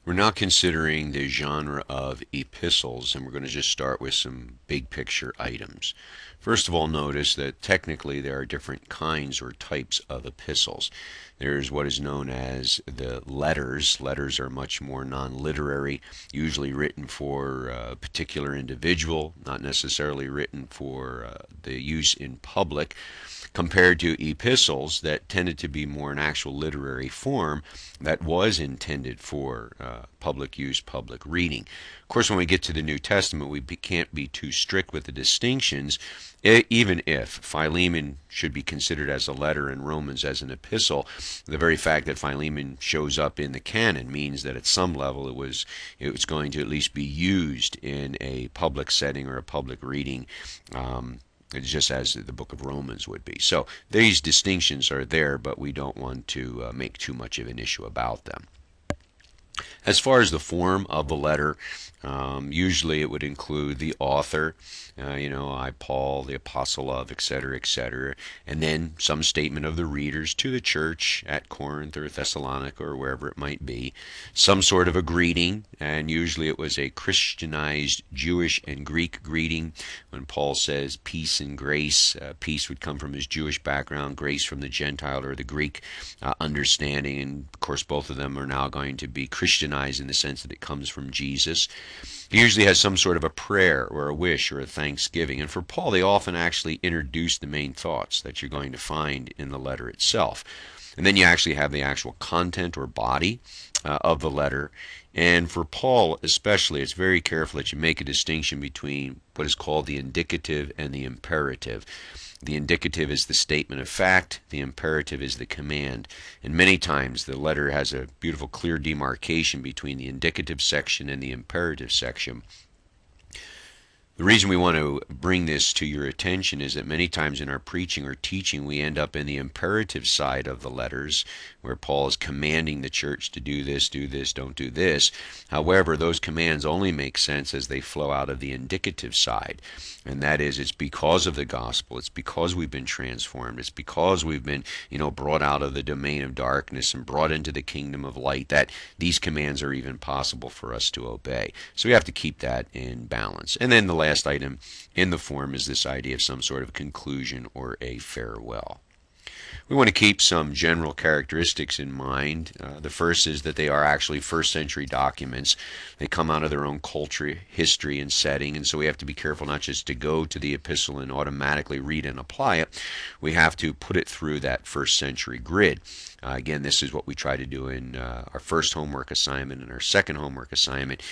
We're now considering the genre of epistles, and we're going to just start with some big picture items. First of all, notice that technically there are different kinds or types of epistles. There's what is known as the letters. Letters are much more non-literary, usually written for a particular individual, not necessarily written for the use in public, compared to epistles that tended to be more an actual literary form that was intended for public use, public reading. Of course, when we get to the New Testament, we can't be too strict with the distinctions, even if Philemon should be considered as a letter and Romans as an epistle. The very fact that Philemon shows up in the canon means that at some level it was going to at least be used in a public setting or a public reading. Just as the book of Romans would be. So these distinctions are there, but we don't want to make too much of an issue about them. As far as the form of the letter, usually it would include the author, I, Paul, the apostle of, etc., and then some statement of the readers to the church at Corinth or Thessalonica or wherever it might be, some sort of a greeting, and usually it was a Christianized Jewish and Greek greeting. When Paul says peace and grace, peace would come from his Jewish background, grace from the Gentile or the Greek understanding, and of course both of them are now going to be Christianized in the sense that it comes from Jesus. He usually has some sort of a prayer or a wish or a thanksgiving. And for Paul, they often actually introduce the main thoughts that you're going to find in the letter itself. And then you actually have the actual content or body of the letter. And for Paul especially, it's very careful that you make a distinction between what is called the indicative and the imperative. The indicative is the statement of fact, the imperative is the command. And many times the letter has a beautiful clear demarcation between the indicative section and the imperative section. The reason we want to bring this to your attention is that many times in our preaching or teaching we end up in the imperative side of the letters where Paul is commanding the church to do this, don't do this. However, those commands only make sense as they flow out of the indicative side. And that is, it's because of the gospel, it's because we've been transformed, it's because we've been, brought out of the domain of darkness and brought into the kingdom of light that these commands are even possible for us to obey. So we have to keep that in balance. And then the last item in the form is this idea of some sort of conclusion or a farewell. We want to keep some general characteristics in mind. The first is that they are actually first century documents. They come out of their own culture, history, and setting, and so we have to be careful not just to go to the epistle and automatically read and apply it. We have to put it through that first century grid. Again, this is what we try to do in our first homework assignment and our second homework assignment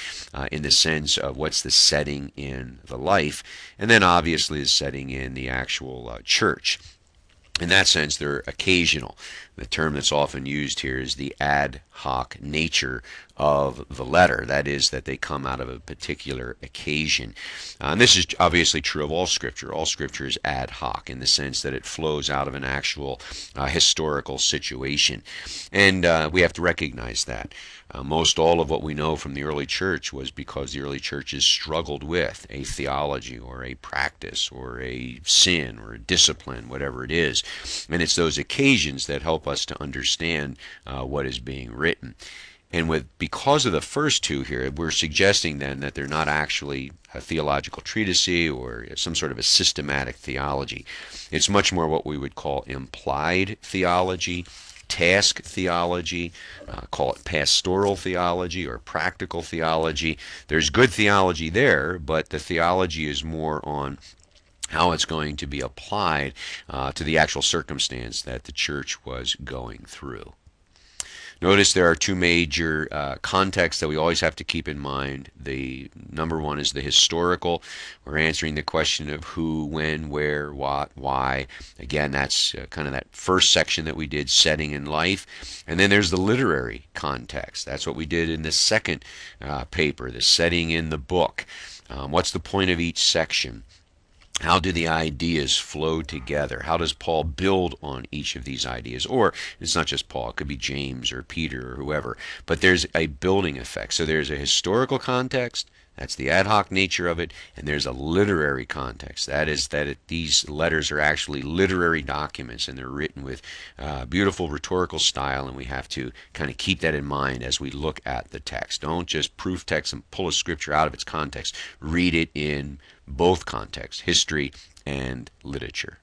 in the sense of what's the setting in the life, and then obviously the setting in the actual church. In that sense, they're occasional. The term that's often used here is the ad hoc nature of the letter. That is, that they come out of a particular occasion. And this is obviously true of all Scripture. All Scripture is ad hoc in the sense that it flows out of an actual historical situation. And we have to recognize that. Most all of what we know from the early church was because the early churches struggled with a theology or a practice or a sin or a discipline, whatever it is. And it's those occasions that help us to understand what is being written. And because of the first two here, we're suggesting then that they're not actually a theological treatise or some sort of a systematic theology. It's much more what we would call implied theology, task theology, call it pastoral theology or practical theology. There's good theology there, but the theology is more on how it's going to be applied to the actual circumstance that the church was going through. Notice there are two major contexts that we always have to keep in mind. The number one is the historical. We're answering the question of who, when, where, what, why. Again, that's kind of that first section that we did, setting in life. And then there's the literary context. That's what we did in the second paper, the setting in the book. What's the point of each section? How do the ideas flow together? How does Paul build on each of these ideas? Or it's not just Paul, it could be James or Peter or whoever, but there's a building effect. So there's a historical context, That's the ad hoc nature of it, and there's a literary context. That is that these letters are actually literary documents, and they're written with beautiful rhetorical style, and we have to kind of keep that in mind as we look at the text. Don't just proof text and pull a scripture out of its context. Read it in both contexts, history and literature.